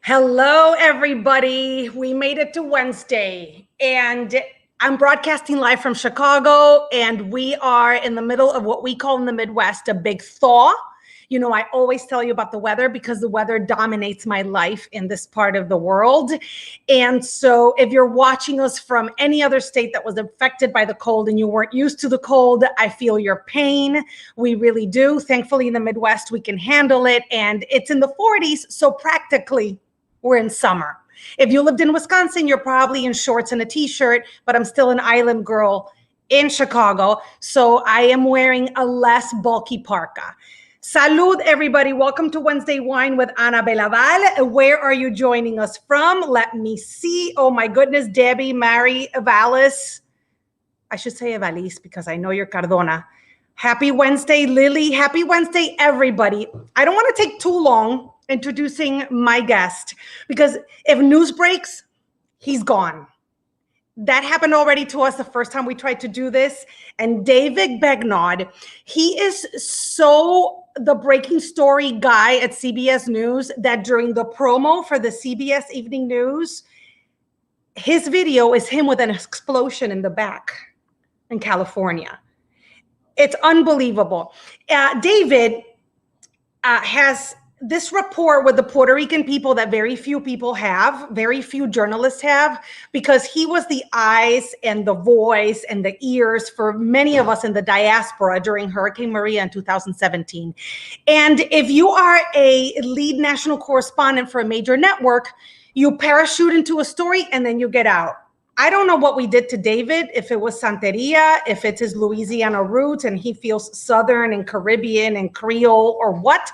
Hello, everybody. We made it to Wednesday, and I'm broadcasting live from Chicago, and we are in the middle of what we call in the Midwest a big thaw. You know, I always tell you about the weather because the weather dominates my life in this part of the world. And so if you're watching us from any other state that was affected by the cold and you weren't used to the cold, I feel your pain. We really do. Thankfully, in the Midwest, we can handle it. And it's in the 40s, so practically we're in summer. If you lived in Wisconsin, you're probably in shorts and a t-shirt, but I'm still an island girl in Chicago. So I am wearing a less bulky parka. Salud, everybody. Welcome to Wednesday Wine with Ana Belaval. Where are you joining us from? Let me see. Oh, my goodness. Debbie, Mary, Evalis. I should say Evalis because I know you're Cardona. Happy Wednesday, Lily. Happy Wednesday, everybody. I don't want to take too long introducing my guest because if news breaks, he's gone. That happened already to us the first time we tried to do this. And David Begnaud, he is so the breaking story guy at CBS News that during the promo for the CBS Evening News, his video is him with an explosion in the back in California. It's unbelievable. David has this rapport with the Puerto Rican people that very few people have, very few journalists have, because he was the eyes and the voice and the ears for many of us in the diaspora during Hurricane Maria in 2017. And if you are a lead national correspondent for a major network, you parachute into a story and then you get out. I don't know what we did to David, if it was Santeria, if it's his Louisiana roots and he feels Southern and Caribbean and Creole or what,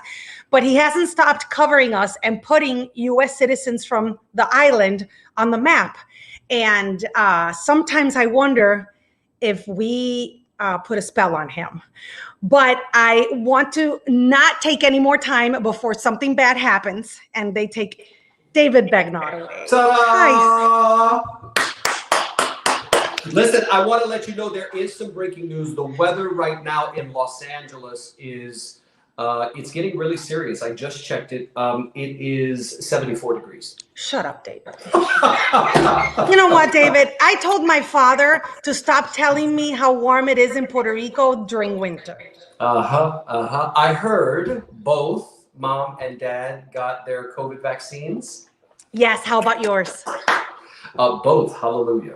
but he hasn't stopped covering us and putting U.S. citizens from the island on the map. And sometimes I wonder if we put a spell on him. But I want to not take any more time before something bad happens and they take David Begnaud away. Hi. Listen, I want to let you know there is some breaking news. The weather right now in Los Angeles is, it's getting really serious. I just checked it. It is 74 degrees. Shut up, David. You know what, David? I told my father to stop telling me how warm it is in Puerto Rico during winter. I heard both mom and dad got their COVID vaccines. Yes, how about yours? Both, hallelujah.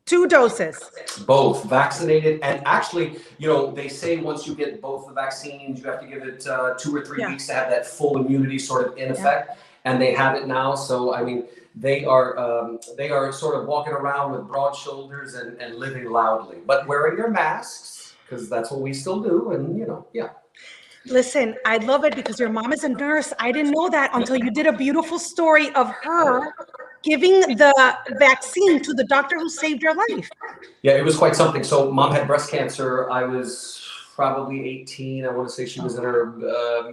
2 doses. Both vaccinated, and actually, you know, they say once you get both the vaccines, you have to give it 2 or 3 weeks to have that full immunity sort of in effect, and they have it now. So, I mean, they are sort of walking around with broad shoulders and living loudly, but wearing their masks because that's what we still do, and you know, yeah. Listen, I love it because your mom is a nurse. I didn't know that until you did a beautiful story of her giving the vaccine to the doctor who saved your life. Yeah, it was quite something. So mom had breast cancer. I was probably 18. I want to say she was in her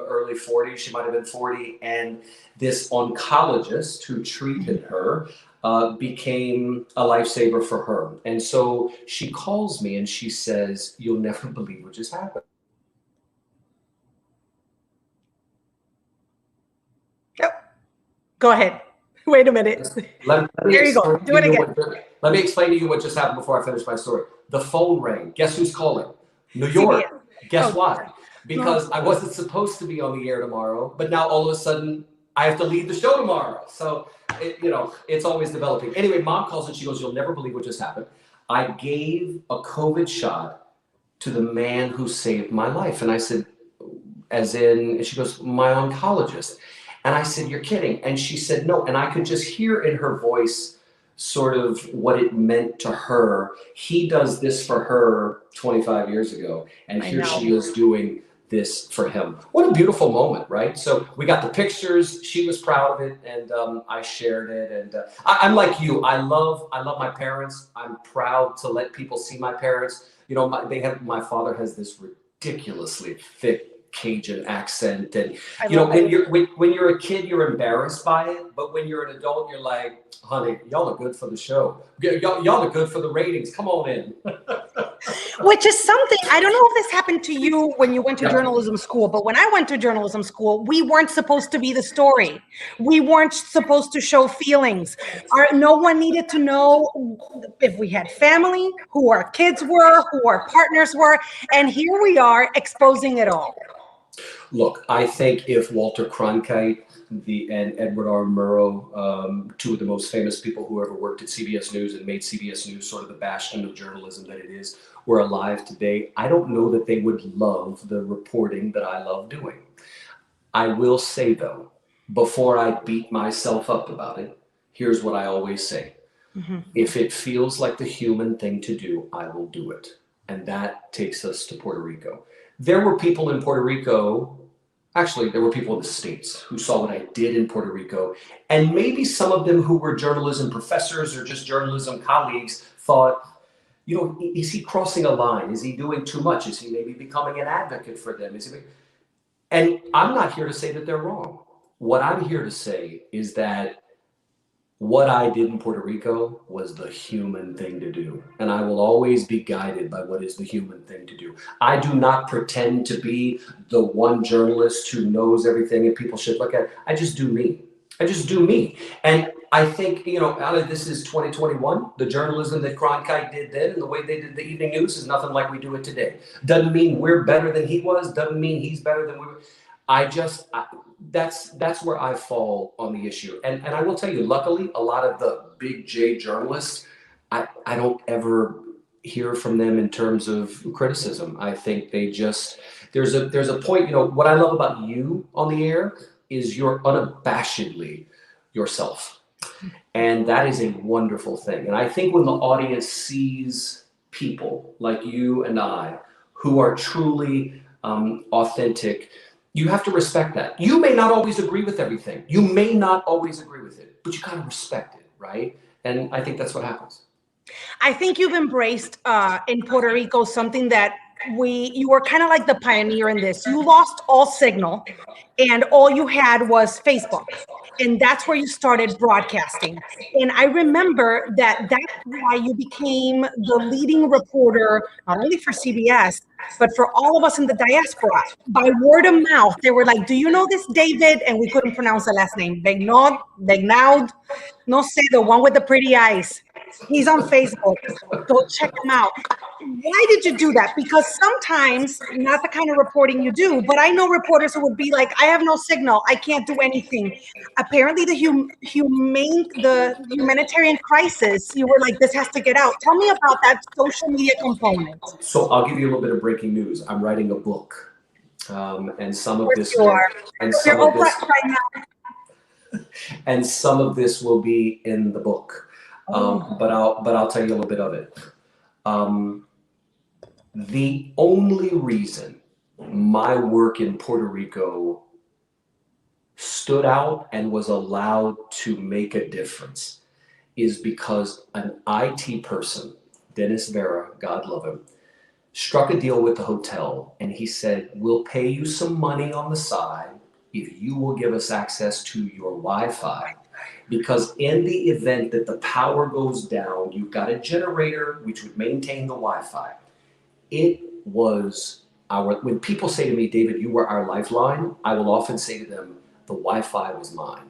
early 40s. She might have been 40. And this oncologist who treated her became a lifesaver for her. And so she calls me and she says, "You'll never believe what just happened." Yep. Go ahead. Wait a minute. There you go. Do it again. Let me explain to you what just happened before I finish my story. The phone rang. Guess who's calling? New York. CBS. Guess why? Because I wasn't supposed to be on the air tomorrow, but now all of a sudden I have to lead the show tomorrow. So, you know, it's always developing. Anyway, mom calls and she goes, "You'll never believe what just happened. I gave a COVID shot to the man who saved my life." And I said, "As in," and she goes, "My oncologist." And I said, "You're kidding." And she said, "No." And I could just hear in her voice sort of what it meant to her. He does this for her 25 years ago. And here she is doing this for him. What a beautiful moment, right? So we got the pictures. She was proud of it. And I shared it. And I'm like you. I love my parents. I'm proud to let people see my parents. You know, my father has this ridiculously thick Cajun accent, and you know, when you're a kid, you're embarrassed by it, but when you're an adult, you're like, "Honey, y'all are good for the show. Y'all are good for the ratings. Come on in." Which is something, I don't know if this happened to you when you went to journalism school, but when I went to journalism school, we weren't supposed to be the story. We weren't supposed to show feelings. No one needed to know if we had family, who our kids were, who our partners were. And here we are exposing it all. Look, I think if Walter Cronkite and Edward R. Murrow, two of the most famous people who ever worked at CBS News and made CBS News sort of the bastion of journalism that it is, were alive today, I don't know that they would love the reporting that I love doing. I will say, though, before I beat myself up about it, here's what I always say. If it feels like the human thing to do, I will do it. And that takes us to Puerto Rico. There were people in Puerto Rico, actually, there were people in the States who saw what I did in Puerto Rico. And maybe some of them who were journalism professors or just journalism colleagues thought, you know, is he crossing a line? Is he doing too much? Is he maybe becoming an advocate for them? And I'm not here to say that they're wrong. What I'm here to say is that what I did in Puerto Rico was the human thing to do. And I will always be guided by what is the human thing to do. I do not pretend to be the one journalist who knows everything and people should look at. I just do me. I just do me. And I think, you know, this is 2021. The journalism that Cronkite did then and the way they did the evening news is nothing like we do it today. Doesn't mean we're better than he was. Doesn't mean he's better than we were. That's where I fall on the issue. And I will tell you, luckily, a lot of the big J journalists, I don't ever hear from them in terms of criticism. I think they just, there's a point, you know, what I love about you on the air is you're unabashedly yourself. And that is a wonderful thing. And I think when the audience sees people like you and I who are truly authentic, you have to respect that. You may not always agree with everything. You may not always agree with it, but you kind of respect it, right? And I think that's what happens. I think you've embraced in Puerto Rico something that you were kind of like the pioneer in this. You lost all signal and all you had was Facebook. And that's where you started broadcasting. And I remember that's why you became the leading reporter, not only for CBS, but for all of us in the diaspora. By word of mouth, they were like, do you know this David? And we couldn't pronounce the last name. Begnaud, no sé, the one with the pretty eyes. He's on Facebook. Go check him out. Why did you do that? Because sometimes, not the kind of reporting you do, but I know reporters who would be like, I have no signal. I can't do anything. Apparently the humanitarian crisis, you were like, this has to get out. Tell me about that social media component. So I'll give you a little bit of breaking news. I'm writing a book. And some of this, and some of this will be in the book. But I'll tell you a little bit of it. The only reason my work in Puerto Rico stood out and was allowed to make a difference is because an IT person, Dennis Vera, God love him, struck a deal with the hotel and he said, we'll pay you some money on the side if you will give us access to your Wi-Fi. Because in the event that the power goes down, you've got a generator which would maintain the Wi-Fi. It was when people say to me, David, you were our lifeline, I will often say to them, the Wi-Fi was mine.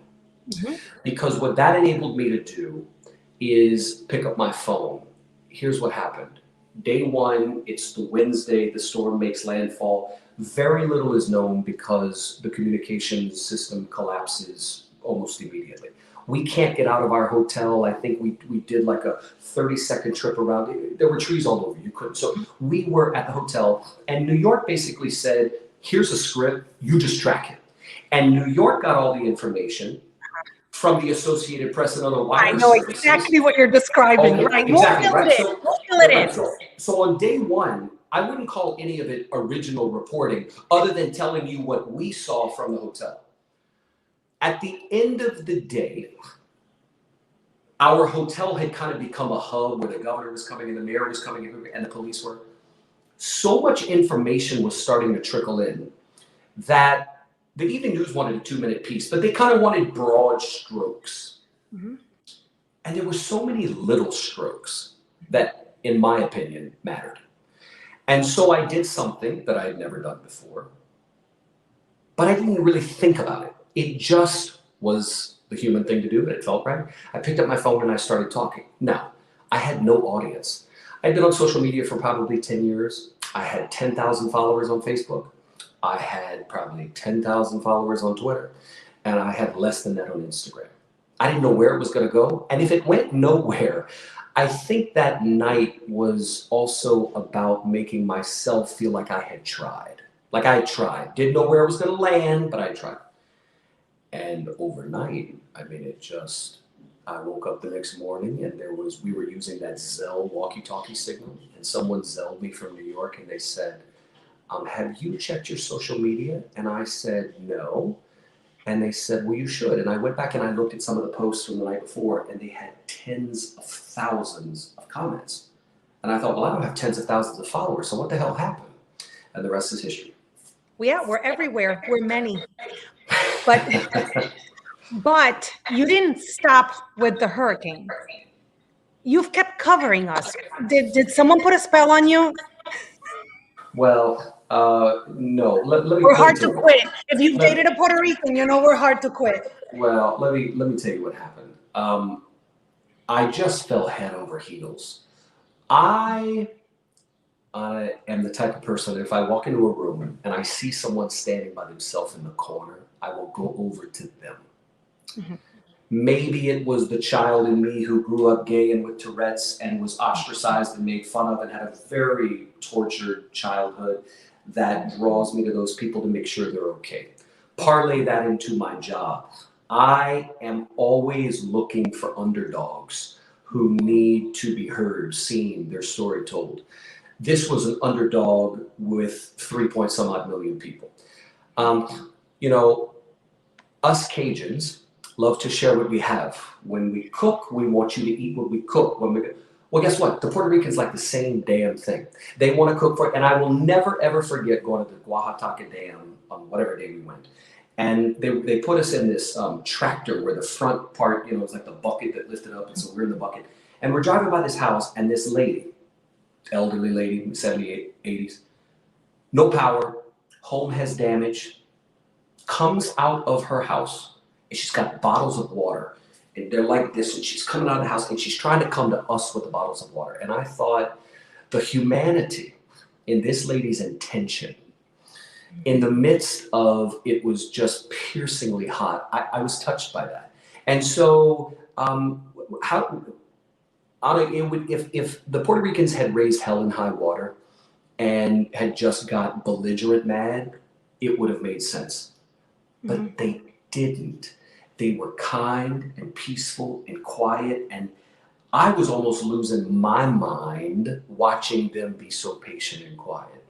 Mm-hmm. Because what that enabled me to do is pick up my phone. Here's what happened. Day one, it's the Wednesday, the storm makes landfall. Very little is known because the communications system collapses almost immediately. We can't get out of our hotel. I think we did like a 30-second trip around. There were trees all over. You couldn't. So we were at the hotel, and New York basically said, here's a script. You just track it. And New York got all the information from the Associated Press and other wire services. I know exactly what you're describing. Okay, right. Exactly, we'll fill it in. So on day one, I wouldn't call any of it original reporting other than telling you what we saw from the hotel. At the end of the day, our hotel had kind of become a hub where the governor was coming in, the mayor was coming in, and the police were. So much information was starting to trickle in that the evening news wanted a 2-minute piece, but they kind of wanted broad strokes. Mm-hmm. And there were so many little strokes that, in my opinion, mattered. And so I did something that I had never done before, but I didn't really think about it. It just was the human thing to do, and it felt right. I picked up my phone and I started talking. Now, I had no audience. I'd been on social media for probably 10 years. I had 10,000 followers on Facebook. I had probably 10,000 followers on Twitter, and I had less than that on Instagram. I didn't know where it was going to go, and if it went nowhere, I think that night was also about making myself feel like I had tried. Like I had tried. Didn't know where it was going to land, but I tried. And overnight, I mean, I woke up the next morning and we were using that Zelle walkie-talkie signal, and someone Zelled me from New York and they said, have you checked your social media? And I said, no. And they said, well, you should. And I went back and I looked at some of the posts from the night before, and they had tens of thousands of comments. And I thought, well, I don't have tens of thousands of followers, so what the hell happened? And the rest is history. Yeah, we're everywhere. We're many. But you didn't stop with the hurricane. You've kept covering us. Did someone put a spell on you? Well, no. Let me we're hard to quit. If you've dated a Puerto Rican, you know we're hard to quit. Well, let me tell you what happened. I just fell head over heels. I am the type of person that if I walk into a room and I see someone standing by themselves in the corner, I will go over to them. Mm-hmm. Maybe it was the child in me who grew up gay and with Tourette's and was ostracized and made fun of and had a very tortured childhood that draws me to those people to make sure they're okay. Parlay that into my job. I am always looking for underdogs who need to be heard, seen, their story told. This was an underdog with 3-point-some-odd million people. Us Cajuns love to share what we have. When we cook, we want you to eat what we cook. Well, guess what? The Puerto Ricans like the same damn thing. They want to cook for it. And I will never, ever forget going to the Oaxaca Dam on whatever day we went. And they put us in this tractor where the front part, it's like the bucket that lifted up. And so we're in the bucket. And we're driving by this house, and this lady, elderly lady, 78, 80s, no power, home has damage, comes out of her house, and she's got bottles of water. And they're like this, and she's coming out of the house, and she's trying to come to us with the bottles of water. And I thought the humanity in this lady's intention, in the midst of it was just piercingly hot, I was touched by that. And so if the Puerto Ricans had raised hell and high water and had just got belligerent mad, it would have made sense. Mm-hmm. But they didn't. They were kind and peaceful and quiet, and I was almost losing my mind watching them be so patient and quiet.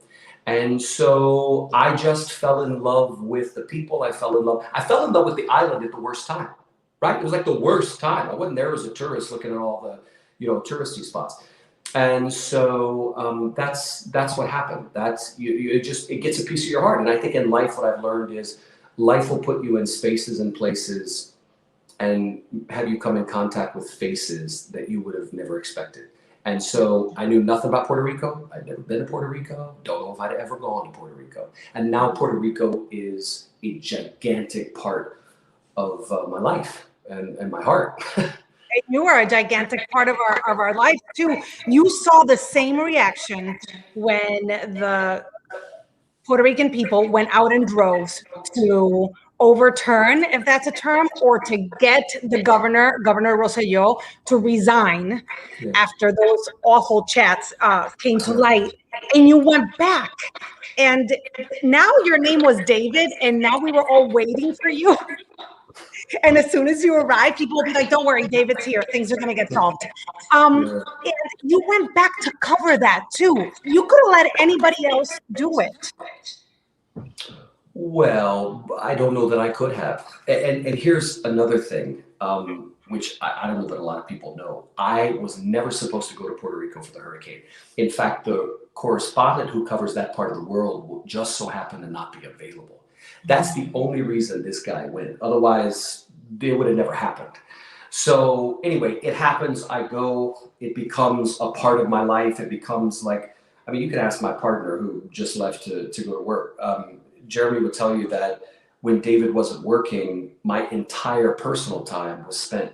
And so I just fell in love with the people. I fell in love with the island at the worst time, right? It was like the worst time. I wasn't there as a tourist looking at all the touristy spots. And so that's what happened. It gets a piece of your heart. And I think in life, what I've learned is life will put you in spaces and places and have you come in contact with faces that you would have never expected. And so I knew nothing about Puerto Rico. I'd never been to Puerto Rico. Don't know if I'd ever gone to Puerto Rico. And now Puerto Rico is a gigantic part of my life and my heart. You are a gigantic part of our life too. You saw the same reaction when the Puerto Rican people went out in droves to overturn, if that's a term, or to get the Governor Rosselló, to resign after those awful chats came to light. And you went back. And now your name was David, and now we were all waiting for you. And as soon as you arrive, people will be like, don't worry, David's here. Things are going to get solved. And you went back to cover that too. You could have let anybody else do it. Well, I don't know that I could have. And here's another thing, which I don't know that a lot of people know. I was never supposed to go to Puerto Rico for the hurricane. In fact, the correspondent who covers that part of the world just so happened to not be available. That's the only reason this guy went. Otherwise, it would have never happened. So anyway, it happens. I go. It becomes a part of my life. It becomes like I mean, you can ask my partner who just left to go to work. Jeremy would tell you that when David wasn't working, my entire personal time was spent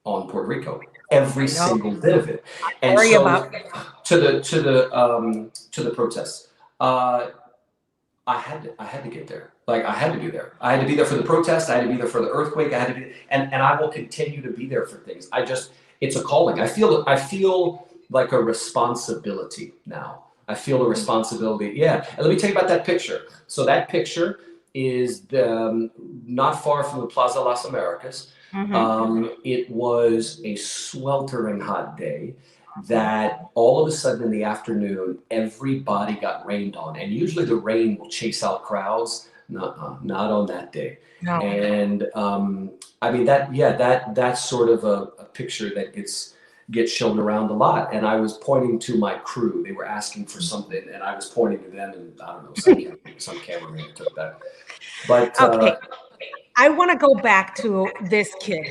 on Puerto Rico, every single bit of it. And worry so about to the protests, I had to get there. Like, I had to be there. I had to be there for the protest. I had to be there for the earthquake. I had to be, and I will continue to be there for things. It's a calling. I feel like a responsibility now. I feel a responsibility. Yeah. And let me tell you about that picture. So that picture is not far from the Plaza Las Americas. It was a sweltering hot day that all of a sudden in the afternoon, everybody got rained on. And usually the rain will chase out crowds. Not on that day. No. And I mean, that's sort of a picture that gets shown around a lot. And I was pointing to my crew. They were asking for something, and I was pointing to them, and I don't know, some cameraman took that. But okay, I want to go back to this kid.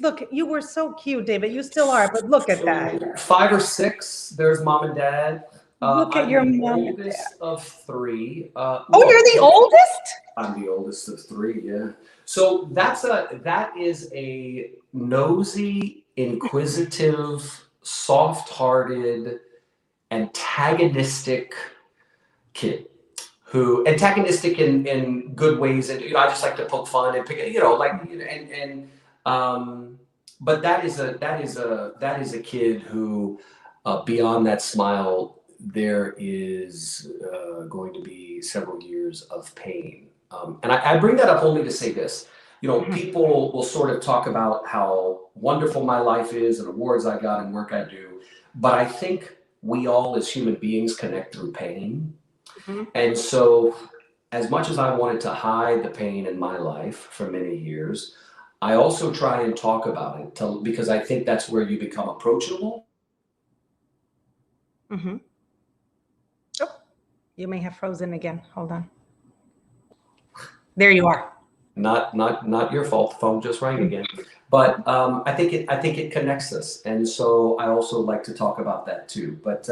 Look, you were so cute, David. You still are, but look at that. 5 or 6. There's mom and dad. Look at your mom. I'm the oldest of 3. Oh, you're the oldest? I'm the oldest of 3. Yeah. So that is a nosy, inquisitive, soft-hearted, antagonistic kid. Who antagonistic in good ways, and I just like to poke fun and pick, but that is a kid who, beyond that smile, there is going to be several years of pain. And I bring that up only to say this. People will sort of talk about how wonderful my life is and awards I got and work I do. But I think we all as human beings connect through pain. And so as much as I wanted to hide the pain in my life for many years, I also try and talk about it because I think that's where you become approachable. Oh, you may have frozen again. Hold on. There you are. Not your fault. The phone just rang again. But I think it connects us, and so I also like to talk about that too. But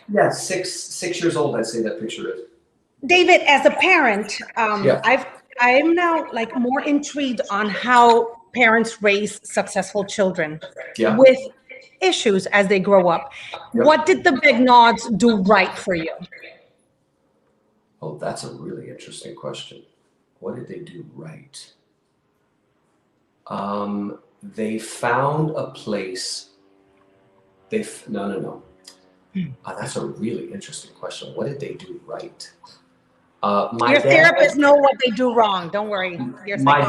yeah, 6 years old, I'd say that picture is. David, as a parent, I'm now like more intrigued on how parents raise successful children with issues as they grow up. What did the Begnauds do right for you? Oh, that's a really interesting question. What did they do right? They found a place. No. That's a really interesting question. What did they do right? Your therapists know what they do wrong. Don't worry. My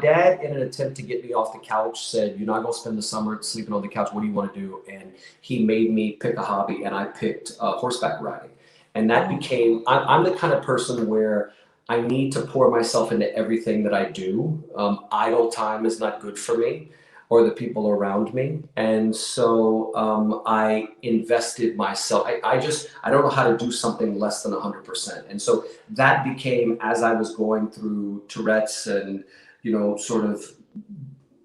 dad, in an attempt to get me off the couch, said, "You're not going to spend the summer sleeping on the couch. What do you want to do?" And he made me pick a hobby, and I picked horseback riding. And that became. I'm the kind of person where I need to pour myself into everything that I do. Idle time is not good for me or the people around me. And so I invested myself. I don't know how to do something less than 100%. And so that became, as I was going through Tourette's and, sort of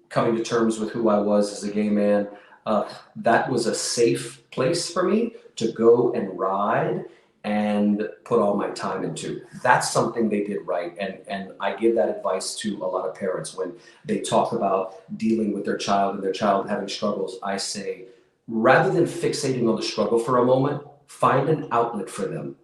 coming to terms with who I was as a gay man, that was a safe place for me to go and ride and put all my time into. That's something they did right. And I give that advice to a lot of parents when they talk about dealing with their child and their child having struggles. I say, rather than fixating on the struggle for a moment, find an outlet for them,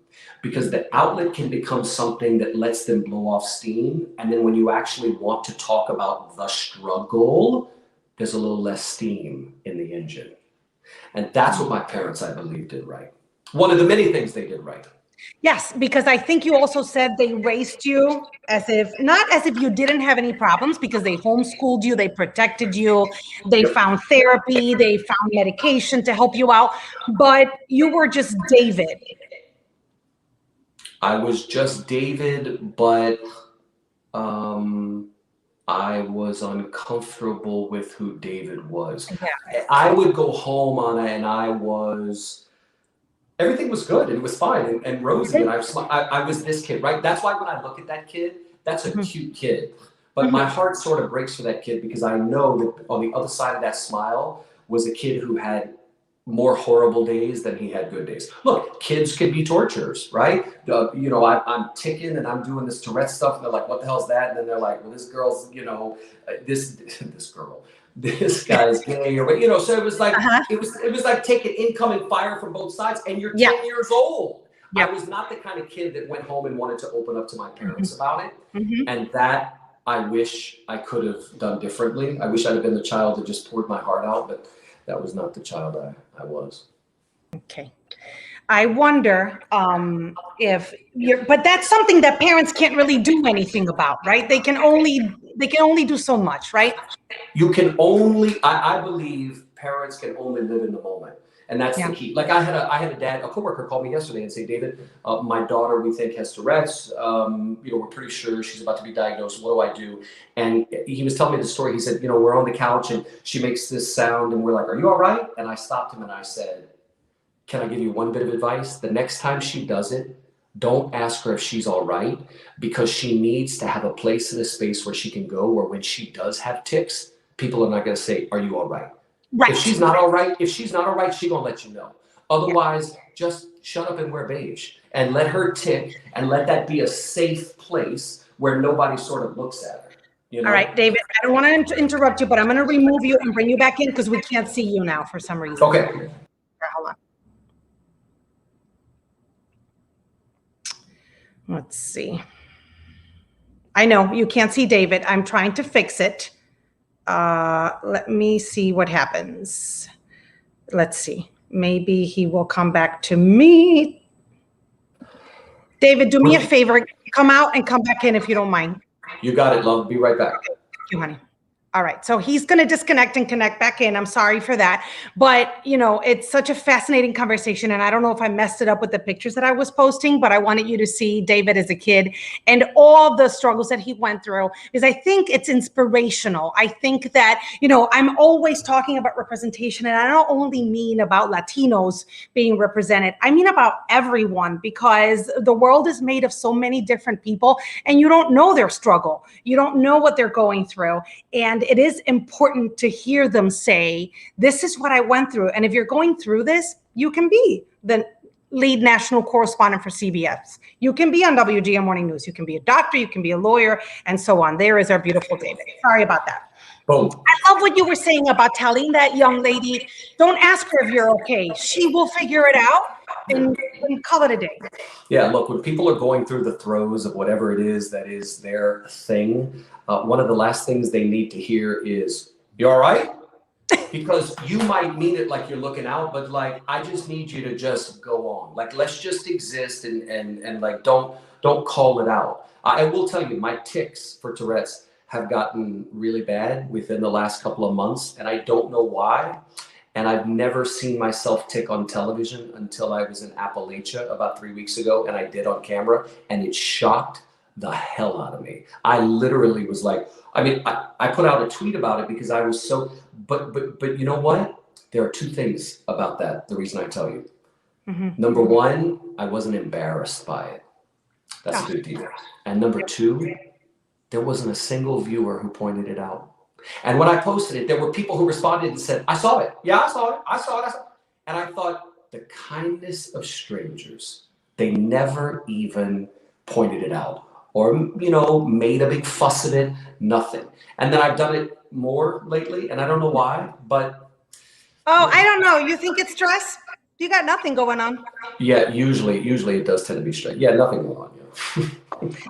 because the outlet can become something that lets them blow off steam. And then when you actually want to talk about the struggle, there's a little less steam in the engine. And that's what my parents, I believe, did right. One of the many things they did right. Yes, because I think you also said they raised you not as if you didn't have any problems, because they homeschooled you, they protected you, they found therapy, they found medication to help you out, but you were just David. I was just David, but I was uncomfortable with who David was. Yeah. I would go home, Anna, and everything was good and it was fine and rosy, and I was this kid, right? That's why when I look at that kid, that's a cute kid. But my heart sort of breaks for that kid, because I know that on the other side of that smile was a kid who had more horrible days than he had good days. Look, kids can be torturers, right? You know, I'm ticking and I'm doing this Tourette stuff, and they're like, "What the hell's that?" And then they're like, "Well, this girl's, you know, this guy's gay," or you know. So it was like it was like taking incoming fire from both sides, and you're 10 years old. I was not the kind of kid that went home and wanted to open up to my parents about it, and that I wish I could have done differently. I wish I'd have been the child that just poured my heart out, but that was not the child I was. Okay. I wonder if you're, but that's something that parents can't really do anything about, right? They can only do so much, right? You can only, I believe parents can only live in the moment. And that's the key. Like I had a coworker call me yesterday and say, "David, my daughter, we think has Tourette's. You know, we're pretty sure she's about to be diagnosed. What do I do?" And he was telling me the story. He said, "You know, we're on the couch and she makes this sound and we're like, 'Are you all right?' And I stopped him and I said, 'Can I give you one bit of advice? The next time she does it, don't ask her if she's all right, because she needs to have a place in a space where she can go where when she does have tics, people are not going to say, 'Are you all right?' Right. If she's not all right, she's gonna let you know. Otherwise, just shut up and wear beige and let her tick and let that be a safe place where nobody sort of looks at her. You know? All right, David, I don't want to interrupt you, but I'm going to remove you and bring you back in because we can't see you now for some reason. Okay. Hold on. Let's see. I know you can't see David. I'm trying to fix it. Let me see what happens. Let's see. Maybe he will come back to me. David, do me a favor. Come out and come back in if you don't mind. You got it, love. Be right back. Thank you, honey. All right. So he's going to disconnect and connect back in. I'm sorry for that. But, you know, it's such a fascinating conversation. And I don't know if I messed it up with the pictures that I was posting, but I wanted you to see David as a kid and all the struggles that he went through, because I think it's inspirational. I think that, you know, I'm always talking about representation, and I don't only mean about Latinos being represented. I mean about everyone, because the world is made of so many different people and you don't know their struggle. You don't know what they're going through. And it is important to hear them say, "This is what I went through." And if you're going through this, you can be the lead national correspondent for CBS. You can be on WGN Morning News. You can be a doctor. You can be a lawyer, and so on. There is our beautiful David. Sorry about that. Boom. I love what you were saying about telling that young lady, don't ask her if you're okay. She will figure it out and call it a day. Yeah, look, when people are going through the throes of whatever it is that is their thing, one of the last things they need to hear is, "You all right?" Because you might mean it like you're looking out, but like, I just need you to just go on. Like, let's just exist and like, don't call it out. I will tell you, my tics for Tourette's have gotten really bad within the last couple of months, and I don't know why. And I've never seen myself tick on television until I was in Appalachia about 3 weeks ago, and I did on camera, and it shocked the hell out of me. I literally was like, I mean, I put out a tweet about it because I was so, but you know what? There are two things about that, the reason I tell you. Number one, I wasn't embarrassed by it. That's a good deal. And number two, there wasn't a single viewer who pointed it out. And when I posted it, there were people who responded and said, "I saw it. Yeah, I saw it. I saw it. And I thought, the kindness of strangers, they never even pointed it out or, you know, made a big fuss of it, nothing. And then I've done it more lately, and I don't know why, but. Oh, I don't know. You think it's stress? You got nothing going on. Yeah, usually it does tend to be stress. Yeah, nothing going on. Yeah.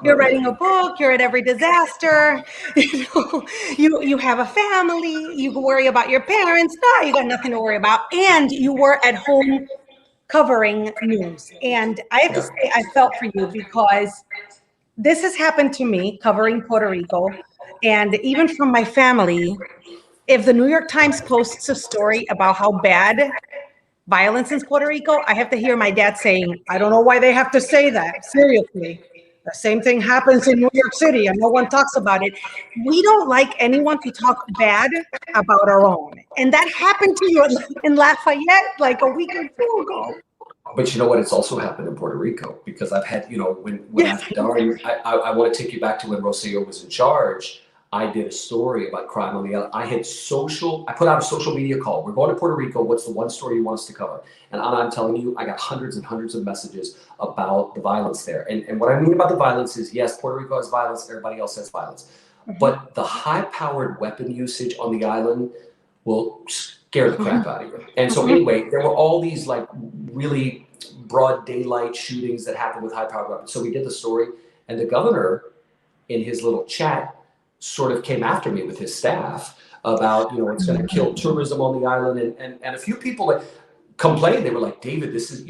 You're writing a book, you're at every disaster, you have a family, you worry about your parents. No, you got nothing to worry about. And you were at home covering news. And I have to say, I felt for you, because this has happened to me covering Puerto Rico. And even from my family, if the New York Times posts a story about how bad violence in Puerto Rico, I have to hear my dad saying, "I don't know why they have to say that. Seriously. The same thing happens in New York City and no one talks about it." We don't like anyone to talk bad about our own. And that happened to you in Lafayette like a week or two ago. But you know what? It's also happened in Puerto Rico, because I've had, you know, when I've done, I want to take you back to when Rosselló was in charge. I did a story about crime on the island. I put out a social media call. We're going to Puerto Rico. What's the one story you want us to cover? And Anna, I'm telling you, I got hundreds and hundreds of messages about the violence there. And what I mean about the violence is, yes, Puerto Rico has violence. Everybody else has violence. But the high-powered weapon usage on the island will scare the crap out of you. And so anyway, there were all these like really broad daylight shootings that happened with high-powered weapons. So we did the story, and the governor, in his little chat, sort of came after me with his staff about, it's going to kill tourism on the island. And a few people that complained, they were like, David, this is,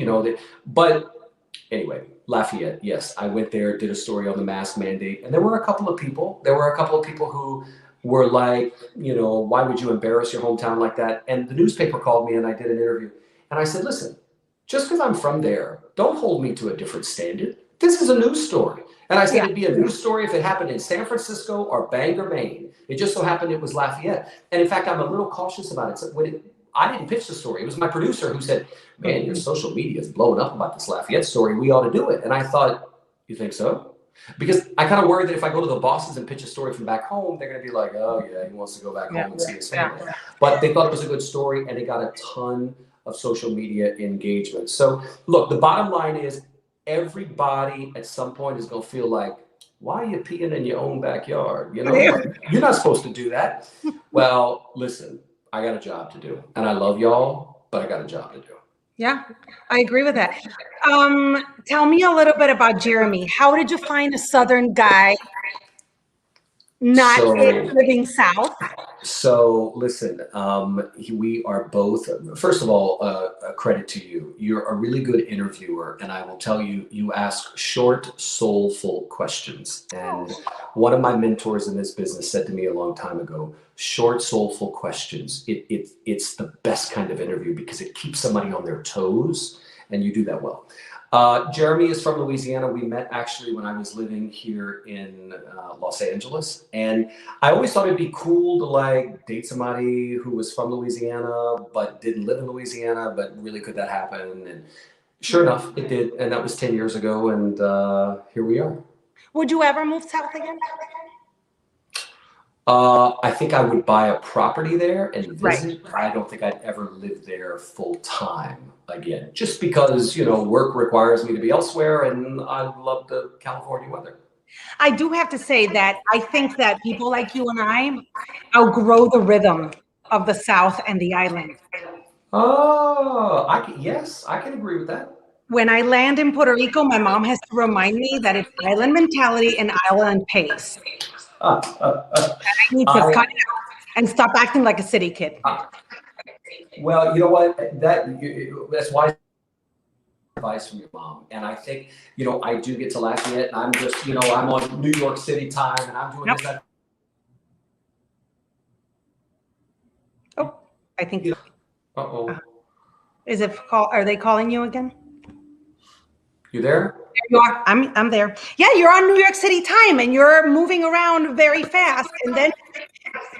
but anyway, Lafayette, yes, I went there, did a story on the mask mandate. And there were a couple of people who were like, why would you embarrass your hometown like that? And the newspaper called me and I did an interview. And I said, listen, just because I'm from there, don't hold me to a different standard. This is a news story. And I said, it'd be a news story if it happened in San Francisco or Bangor, Maine. It just so happened it was Lafayette. And in fact, I'm a little cautious about it. So I didn't pitch the story. It was my producer who said, man, your social media is blowing up about this Lafayette story. We ought to do it. And I thought, you think so? Because I kind of worry that if I go to the bosses and pitch a story from back home, they're going to be like, oh, yeah, he wants to go back home and see his family. But they thought it was a good story, and it got a ton of social media engagement. So, look, the bottom line is everybody at some point is going to feel like, why are you peeing in your own backyard? You're not supposed to do that. Well, listen, I got a job to do, and I love y'all, but I got a job to do. Yeah, I agree with that. Tell me a little bit about Jeremy. How did you find a Southern guy living South? So listen, we are both, first of all, a credit to you. You're a really good interviewer, and I will tell you, you ask short, soulful questions. And one of my mentors in this business said to me a long time ago, short, soulful questions. It's the best kind of interview because it keeps somebody on their toes, and you do that well. Jeremy is from Louisiana. We met actually when I was living here in Los Angeles. And I always thought it'd be cool to like date somebody who was from Louisiana, but didn't live in Louisiana, but really could that happen? And sure enough, it did. And that was 10 years ago. And here we are. Would you ever move south again? I think I would buy a property there and visit. Right. I don't think I'd ever live there full time again, just because, work requires me to be elsewhere, and I love the California weather. I do have to say that I think that people like you and I outgrow the rhythm of the South and the island. Oh, yes, I can agree with that. When I land in Puerto Rico, my mom has to remind me that it's island mentality and island pace. I need to cut it out and stop acting like a city kid. Well, you know what? That's wise advice from your mom. And I think, I do get to Lafayette, and I'm just, I'm on New York City time, and I'm doing this. Oh, I think. Uh-oh. Is it call? Are they calling you again? You there? There you are. I'm there. Yeah, you're on New York City time, and you're moving around very fast. And then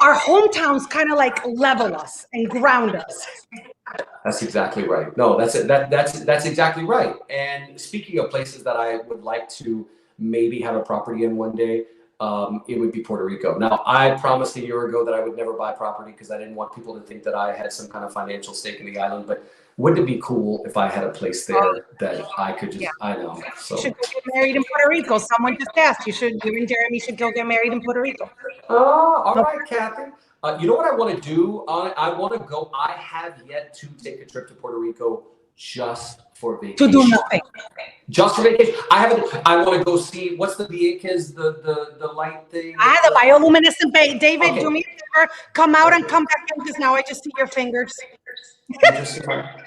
our hometowns kind of like level us and ground us. That's exactly right. No, that's it. That's exactly right. And speaking of places that I would like to maybe have a property in one day, it would be Puerto Rico. Now, I promised a year ago that I would never buy property because I didn't want people to think that I had some kind of financial stake in the island. But wouldn't it be cool if I had a place there that I could just, I know. So. You should go get married in Puerto Rico. Someone just asked. You and Jeremy should go get married in Puerto Rico. Oh, all right, Kathy. You know what I want to do? I want to go. I have yet to take a trip to Puerto Rico just for vacation. To do nothing. Just for vacation. I want to go see, what's the Vieques, the light thing? The bioluminescent bay. David, okay. Do me a favor. Come out and come back in because now I just see your fingers.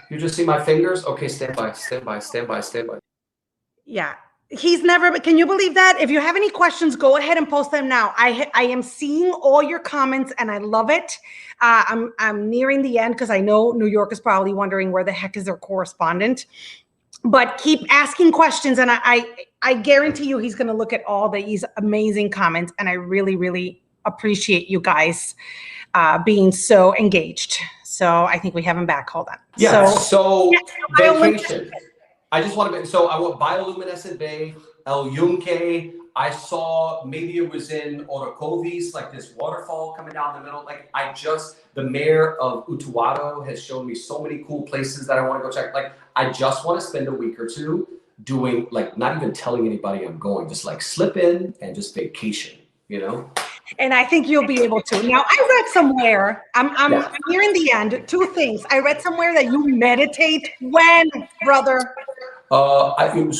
You just see my fingers? Okay, stand by. Yeah. He's never, can you believe that? If you have any questions, go ahead and post them now. I am seeing all your comments and I love it. I'm nearing the end because I know New York is probably wondering where the heck is their correspondent. But keep asking questions, and I guarantee you he's going to look at all these amazing comments. And I really, really appreciate you guys being so engaged. So I think we have him back. Hold on. Yeah. So vacation. I just want to. So I want bioluminescent bay, El Yunque. I saw, maybe it was in Orocovis, like this waterfall coming down the middle. Like the mayor of Utuado has shown me so many cool places that I want to go check. Like I just want to spend a week or two doing, like, not even telling anybody I'm going, just like slip in and just vacation, you know? And I think you'll be able to. Now, I read somewhere, I'm nearing the end, two things. I read somewhere that you meditate when, brother? So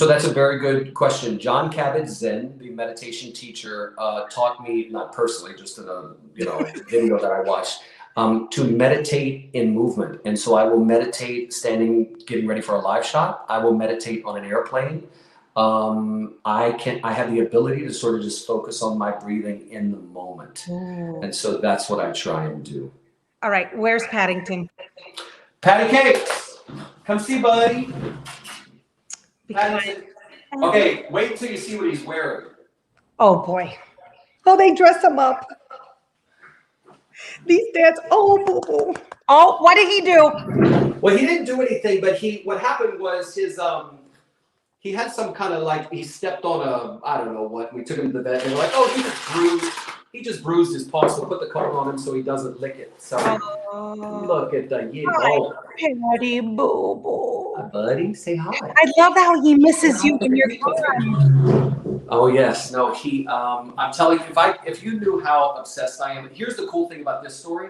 that's a very good question. John Kabat-Zinn, the meditation teacher, taught me, not personally, just in a video that I watched, to meditate in movement. And so I will meditate standing, getting ready for a live shot. I will meditate on an airplane. I have the ability to sort of just focus on my breathing in the moment. Ooh. And so that's what I try and do. All right, where's Paddington? Patty Cakes, come see buddy. Okay, wait until you see what he's wearing. Oh boy. Oh, they dress him up. These dads, oh boo-boo. Oh, what did he do? Well, he didn't do anything, but what happened was he had some kind of, like, he stepped on I don't know what. We took him to the vet and they're like, oh, he just bruised his paw, so put the coat on him so he doesn't lick it. So look at the Patty boo-boo. Hi, buddy, say hi. I love how he misses you when you're gone. Oh yes, no, I'm telling you, if you knew how obsessed I am. Here's the cool thing about this story.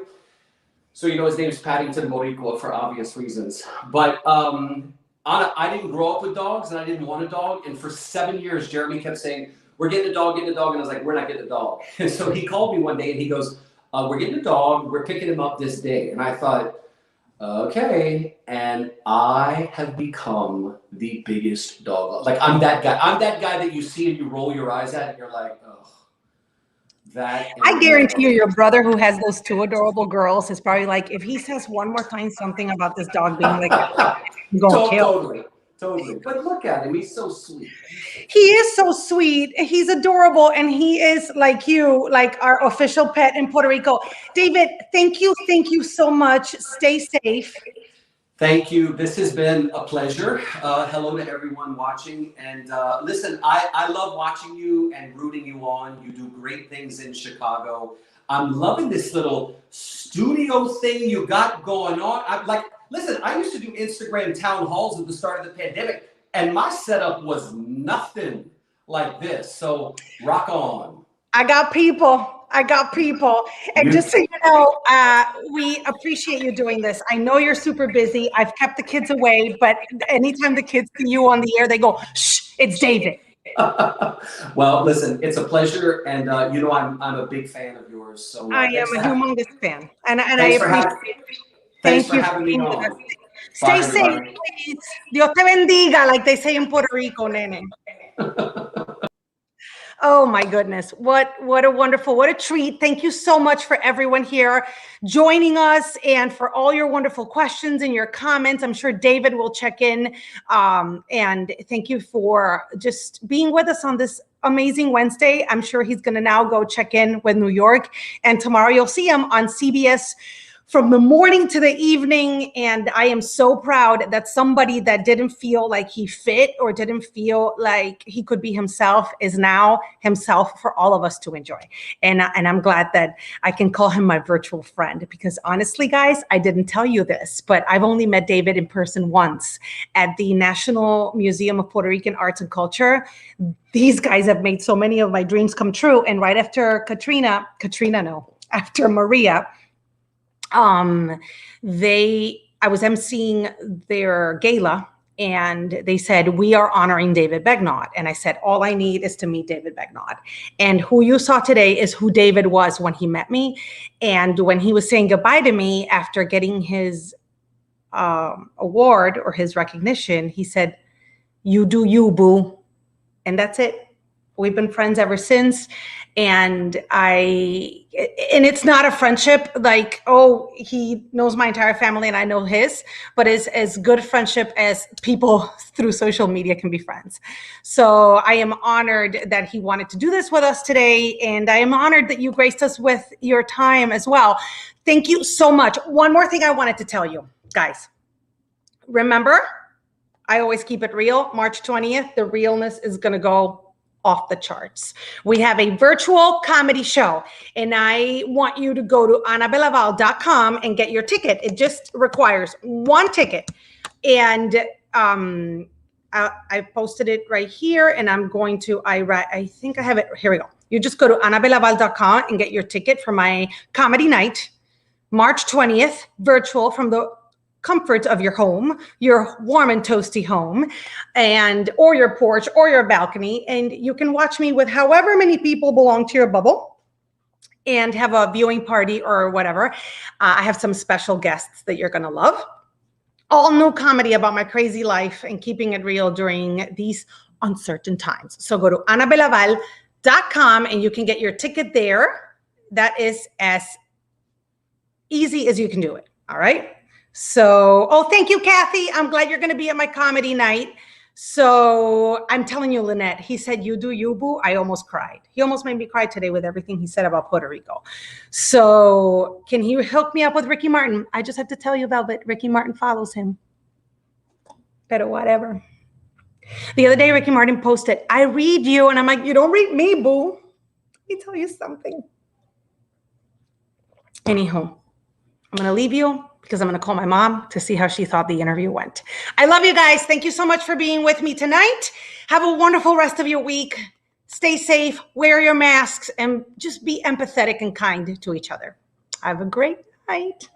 So his name is Paddington Rico for obvious reasons, but I didn't grow up with dogs and I didn't want a dog, and for 7 years Jeremy kept saying, we're getting a dog, and I was like, we're not getting a dog. And so he called me one day and he goes, we're getting a dog, we're picking him up this day. And I thought, okay. And I have become the biggest dog lover. Like, I'm that guy that you see and you roll your eyes at and you're like, oh, that. I guarantee you, your brother, who has those two adorable girls, is probably like, if he says one more time something about this dog being like, I'm going to kill. Totally. But look at him. He's so sweet. He is so sweet. He's adorable. And he is like you, like our official pet in Puerto Rico. David, thank you. Thank you so much. Stay safe. Thank you. This has been a pleasure. Hello to everyone watching. And listen, I love watching you and rooting you on. You do great things in Chicago. I'm loving this little studio thing you got going on. Listen, I used to do Instagram town halls at the start of the pandemic, and my setup was nothing like this. So rock on. I got people. And just so you know, we appreciate you doing this. I know you're super busy. I've kept the kids away, but anytime the kids see you on the air, they go, shh, it's David. Well, listen, it's a pleasure. And I'm a big fan of yours. So I am a humongous fan. And I appreciate it. Thanks for having me on. Stay safe, please. Dios te bendiga, like they say in Puerto Rico, nene. Oh my goodness. What a treat. Thank you so much for everyone here joining us and for all your wonderful questions and your comments. I'm sure David will check in. And thank you for just being with us on this amazing Wednesday. I'm sure he's going to now go check in with New York. And tomorrow you'll see him on CBS from the morning to the evening. And I am so proud that somebody that didn't feel like he fit or didn't feel like he could be himself is now himself for all of us to enjoy. And I'm glad that I can call him my virtual friend, because honestly, guys, I didn't tell you this, but I've only met David in person once at the National Museum of Puerto Rican Arts and Culture. These guys have made so many of my dreams come true. And right after after Maria, I was emceeing their gala, and they said, we are honoring David Begnaud. And I said, all I need is to meet David Begnaud. And who you saw today is who David was when he met me. And when he was saying goodbye to me after getting his award or his recognition, he said, you do you, boo. And that's it. We've been friends ever since. And it's not a friendship like, oh, he knows my entire family and I know his, but it's as good friendship as people through social media can be friends. So I am honored that he wanted to do this with us today. And I am honored that you graced us with your time as well. Thank you so much. One more thing I wanted to tell you, guys. Remember, I always keep it real. March 20th, the realness is going to go off the charts. We have a virtual comedy show, and I want you to go to annabelaval.com and get your ticket. It just requires one ticket. And I posted it right here, and I'm going to, I think I have it. Here we go. You just go to annabelaval.com and get your ticket for my comedy night, March 20th, virtual from the comfort of your home, your warm and toasty home, or your porch or your balcony. And you can watch me with however many people belong to your bubble and have a viewing party or whatever. I have some special guests that you're going to love. All new comedy about my crazy life and keeping it real during these uncertain times. So go to annabelaval.com and you can get your ticket there. That is as easy as you can do it. All right. So, thank you, Kathy. I'm glad you're going to be at my comedy night. So I'm telling you, Lynette, he said, you do you, boo. I almost cried. He almost made me cry today with everything he said about Puerto Rico. So can he hook me up with Ricky Martin? I just have to tell you, Velvet, Ricky Martin follows him. But whatever. The other day, Ricky Martin posted, I read you. And I'm like, you don't read me, boo. Let me tell you something. Anywho, I'm going to leave you, because I'm going to call my mom to see how she thought the interview went. I love you guys. Thank you so much for being with me tonight. Have a wonderful rest of your week. Stay safe, wear your masks, and just be empathetic and kind to each other. Have a great night.